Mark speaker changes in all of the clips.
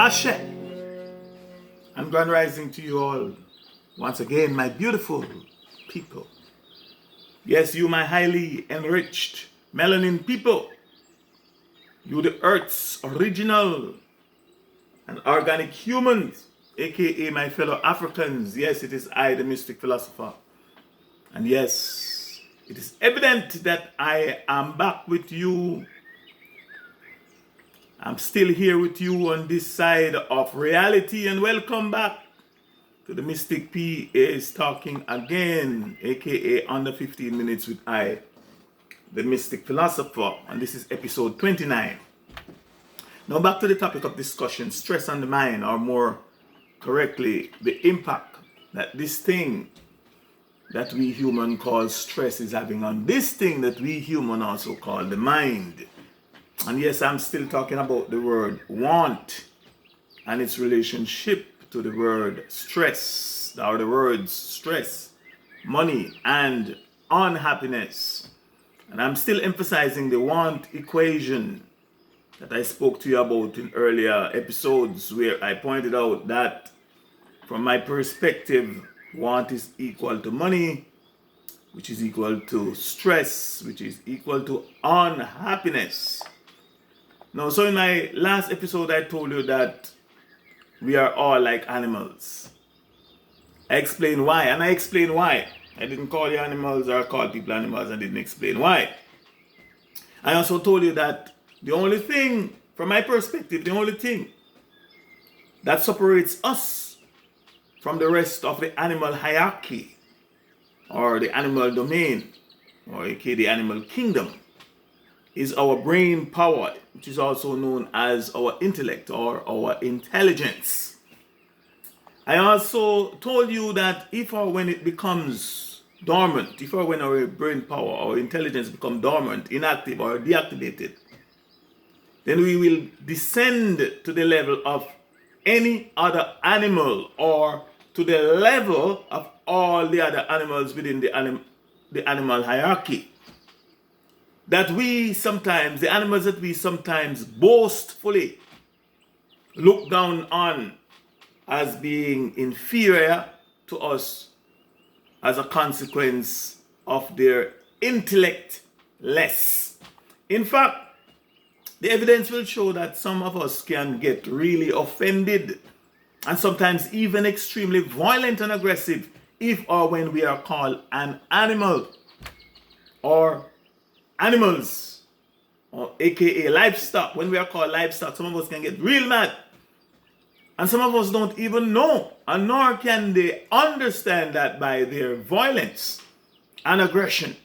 Speaker 1: Ashe and grand rising to you all once again, my beautiful people. Yes, you, my highly enriched melanin people. You, the Earth's original and organic humans, aka my fellow Africans. Yes, it is I, the Mystic Philosopher. And yes, it is evident that I am back with you. I'm still here with you on this side of reality, and welcome back to the Mystic P is talking again, aka under 15 minutes with I, the Mystic Philosopher, and this is episode 29. Now back to the topic of discussion, stress on the mind, or more correctly, the impact that this thing that we human call stress is having on this thing that we human also call the mind. And yes, I'm still talking about the word want and its relationship to the word stress, or the words stress, money, and unhappiness. And I'm still emphasizing the want equation that I spoke to you about in earlier episodes, where I pointed out that from my perspective, want is equal to money, which is equal to stress, which is equal to unhappiness. Now, so in my last episode, I told you that we are all like animals. I explained why, and I explained why. I didn't call you animals or call people animals, and didn't explain why. I also told you that the only thing, from my perspective, the only thing that separates us from the rest of the animal hierarchy, or the animal domain, or aka the animal kingdom, is our brain power, which is also known as our intellect or our intelligence. I also told you that if or when it becomes dormant, if or when our brain power or intelligence become dormant, inactive, or deactivated, then we will descend to the level of any other animal, or to the level of all the other animals within the animal hierarchy. That we sometimes, the animals that we sometimes boastfully look down on as being inferior to us as a consequence of their intellect less. In fact, the evidence will show that some of us can get really offended and sometimes even extremely violent and aggressive if or when we are called an animal or animals, or aka livestock. When we are called livestock, some of us can get real mad. And some of us don't even know, and nor can they understand that by their violence and aggression,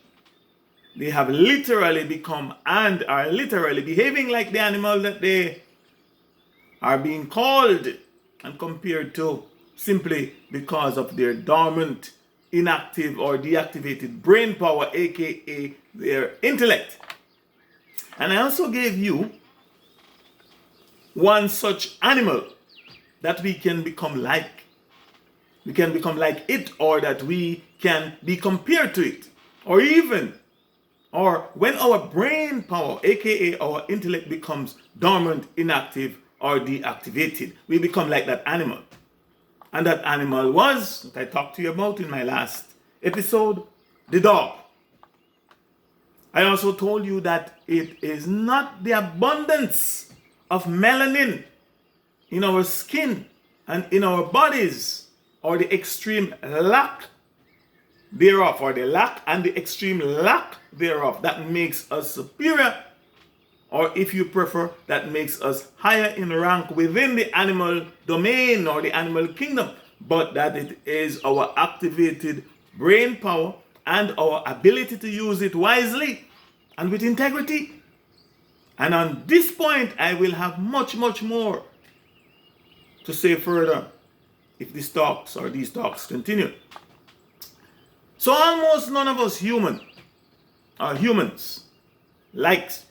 Speaker 1: they have literally become and are literally behaving like the animal that they are being called and compared to, simply because of their dormant, inactive, or deactivated brain power, aka their intellect. And I also gave you one such animal that we can become like. We can become like it, or that we can be compared to it, or even, or when our brain power, aka our intellect, becomes dormant, inactive, or deactivated, we become like that animal. And that animal was, that I talked to you about in my last episode, the dog. I also told you that it is not the abundance of melanin in our skin and in our bodies, or the extreme lack thereof, or the lack and the extreme lack thereof, that makes us superior, or if you prefer, that makes us higher in rank within the animal domain or the animal kingdom, but that it is our activated brain power and our ability to use it wisely and with integrity. And on this point, I will have much, much more to say further if these talks continue. So almost none of us humans likes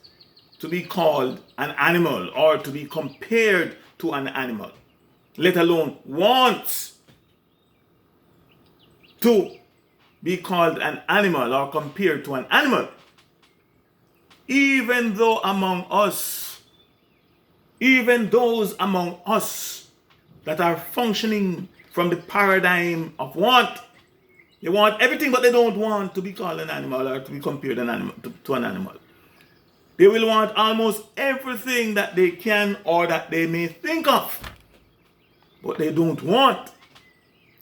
Speaker 1: to be called an animal or to be compared to an animal, let alone wants to be called an animal or compared to an animal. Even though among us even those among us that are functioning from the paradigm of want. They want everything, but they don't want to be called an animal or to be compared an animal, to an animal. They will want almost everything that they can or that they may think of, but they don't want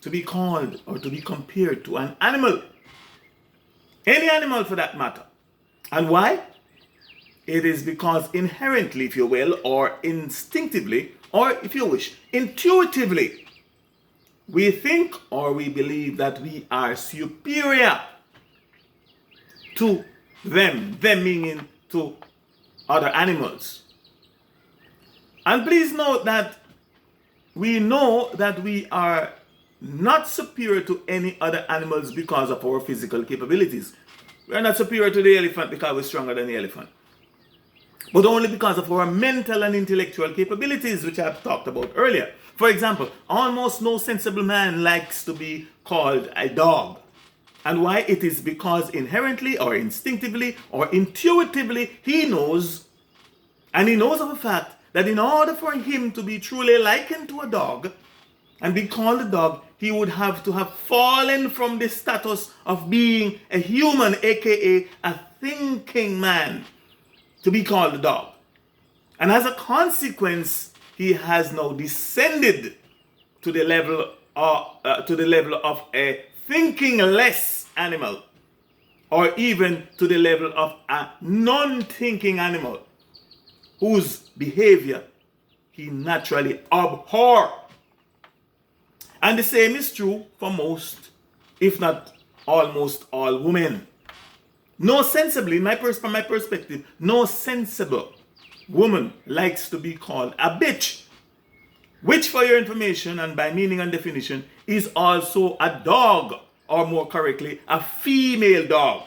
Speaker 1: to be called or to be compared to an animal. Any animal for that matter. And why? It is because inherently, if you will, or instinctively, or if you wish, intuitively, we think or we believe that we are superior to them meaning to other animals. And please note that we know that we are not superior to any other animals because of our physical capabilities. We are not superior to the elephant because we're stronger than the elephant, but only because of our mental and intellectual capabilities, which I've talked about earlier. For example, almost no sensible man likes to be called a dog. And why? It is because inherently or instinctively or intuitively he knows, and he knows of a fact, that in order for him to be truly likened to a dog and be called a dog, he would have to have fallen from the status of being a human, aka a thinking man, to be called a dog. And as a consequence, he has now descended to the level of a thinking less animal, or even to the level of a non-thinking animal whose behavior he naturally abhors. And the same is true for most, if not almost all women. No sensibly, from my perspective, no sensible woman likes to be called a bitch, which, for your information and by meaning and definition, is also a dog, or more correctly, a female dog.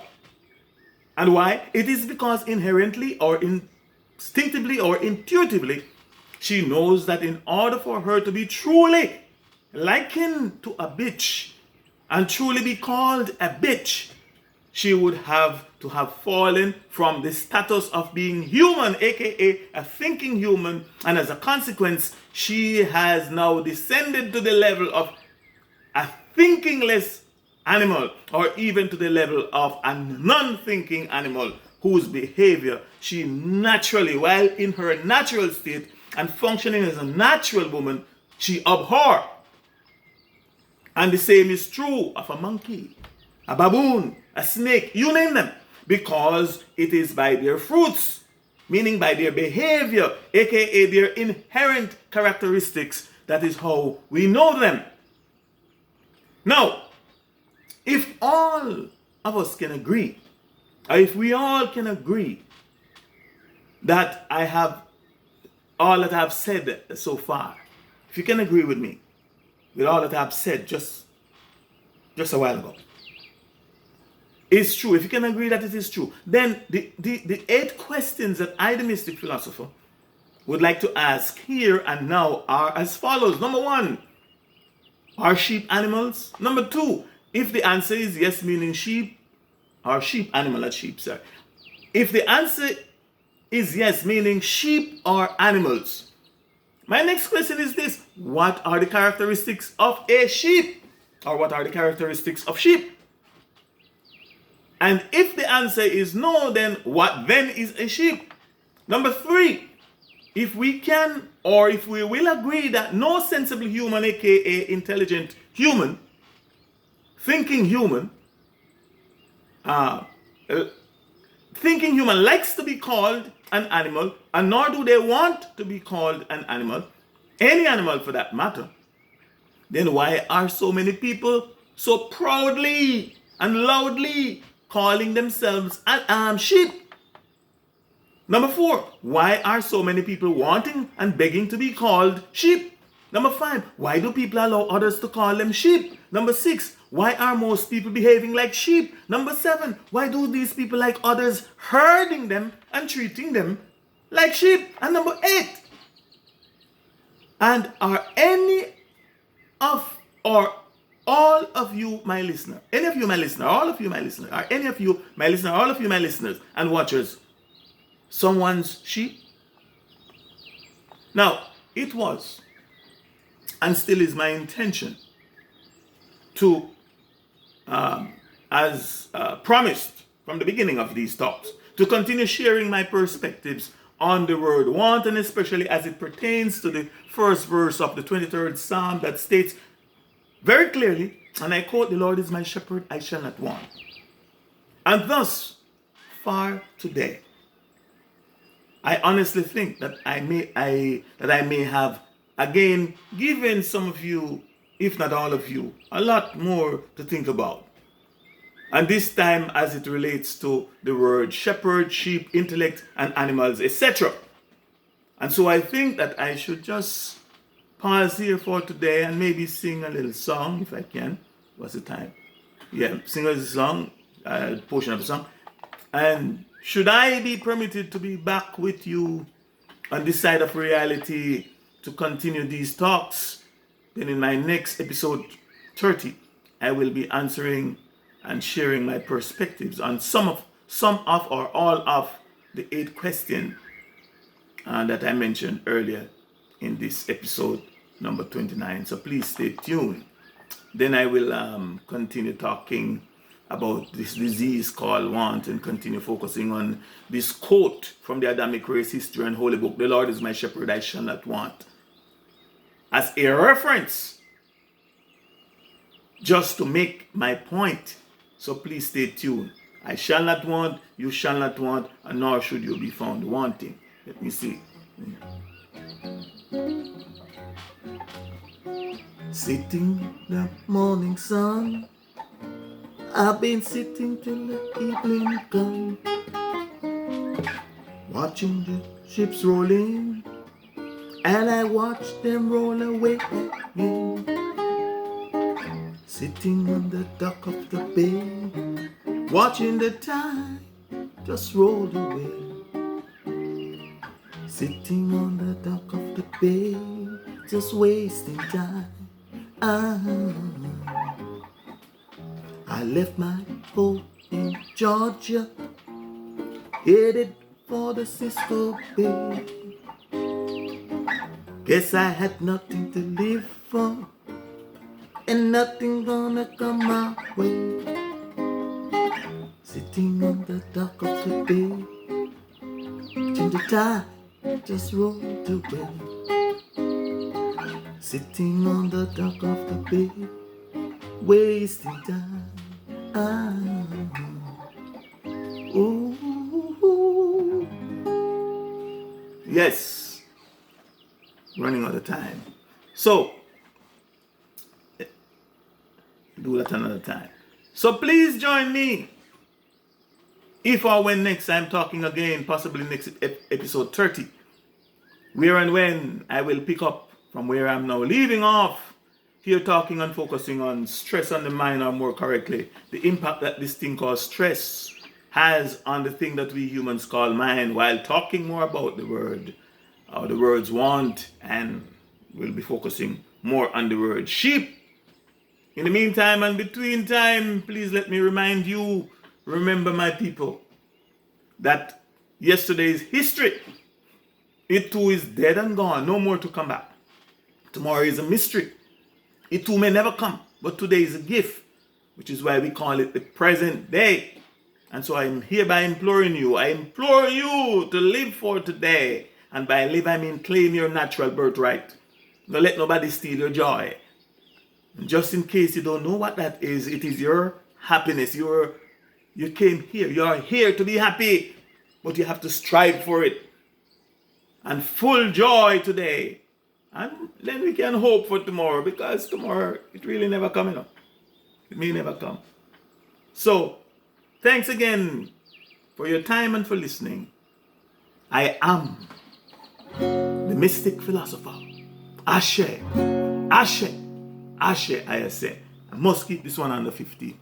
Speaker 1: And why? It is because inherently or instinctively or intuitively, she knows that in order for her to be truly likened to a bitch and truly be called a bitch, she would have to have fallen from the status of being human, aka a thinking human, and as a consequence, she has now descended to the level of a thinkingless animal, or even to the level of a non-thinking animal whose behavior she naturally, while in her natural state and functioning as a natural woman, she abhors. And the same is true of a monkey, a baboon, a snake, you name them, because it is by their fruits, meaning by their behavior, aka their inherent characteristics, that is how we know them. Now, if all of us can agree, or if we all can agree that I have all that I've said so far, if you can agree with me with all that I've said just a while ago, it's true. If you can agree that it is true, then the 8 questions that I, the Mystic Philosopher, would like to ask here and now are as follows. Number 1, are sheep animals? Number 2, if the answer is yes, meaning sheep, or sheep animal at sheep, sir. If the answer is yes, meaning sheep are animals, my next question is this: what are the characteristics of a sheep? Or what are the characteristics of sheep? And if the answer is no, then what then is a sheep? Number 3, if we can or if we will agree that no sensible human, aka intelligent human, thinking human likes to be called an animal, and nor do they want to be called an animal, any animal for that matter, then why are so many people so proudly and loudly calling themselves sheep? Number 4, why are so many people wanting and begging to be called sheep? Number 5, why do people allow others to call them sheep? Number 6, why are most people behaving like sheep? Number 7, why do these people like others herding them and treating them like sheep? And number 8, and are any of or all of you my listener, any of you my listener, all of you my listener, are any of you my listener, all of you my listeners and watchers, someone's sheep? Now, it was and still is my intention to, as promised from the beginning of these talks, to continue sharing my perspectives on the word want, and especially as it pertains to the first verse of the 23rd Psalm that states very clearly, and I quote, "The Lord is my shepherd, I shall not want." And thus far today, I honestly think that I may have again given some of you, if not all of you, a lot more to think about. And this time as it relates to the word shepherd, sheep, intellect, and animals, etc. And so I think that I should just pause here for today and maybe sing a little song if I can. What's the time? Yeah, sing a song, portion of the song. And should I be permitted to be back with you on this side of reality to continue these talks, then in my next episode 30, I will be answering and sharing my perspectives on some of or all of the 8 questions that I mentioned earlier in this episode number 29. So please stay tuned. Then I will continue talking about this disease called want and continue focusing on this quote from the Adamic race history and holy book, "The Lord is my shepherd, I shall not want," as a reference just to make my point. So please stay tuned. I shall not want, you shall not want, and nor should you be found wanting. Let me see. Sitting in the morning sun, I've been sitting till the evening come, watching the ships roll in, and I watch them roll away again. Sitting on the dock of the bay, watching the tide just roll away. Sitting on the dock of the bay, just wasting time. I left my boat in Georgia, headed for the Cisco Bay. Guess I had nothing to live for, and nothing gonna come my way. Sitting on the dock of the bay, till the tide just rolled away. Sitting on the dock of the bay, wasting time. Ooh. Yes, running out of time. So do that another time. So please join me if or when next I'm talking again, possibly next episode 30, where and when I will pick up from where I'm now leaving off, here talking and focusing on stress on the mind, or more correctly, the impact that this thing called stress has on the thing that we humans call mind, while talking more about the word, or the words want, and we'll be focusing more on the word sheep. In the meantime and between time, please let me remind you, remember my people, that yesterday's history, it too is dead and gone, no more to come back. Tomorrow is a mystery. It too may never come, but today is a gift, which is why we call it the present day. And so I'm hereby imploring you, I implore you to live for today. And by live, I mean claim your natural birthright. Don't let nobody steal your joy. And just in case you don't know what that is, it is your happiness. You came here. You are here to be happy, but you have to strive for it. And full joy today. And then we can hope for tomorrow, because tomorrow, it really never coming up. It may never come. So, thanks again for your time and for listening. I am the Mystic Philosopher. Ashe, Ashe, Ashe, I say. I must keep this one under 50.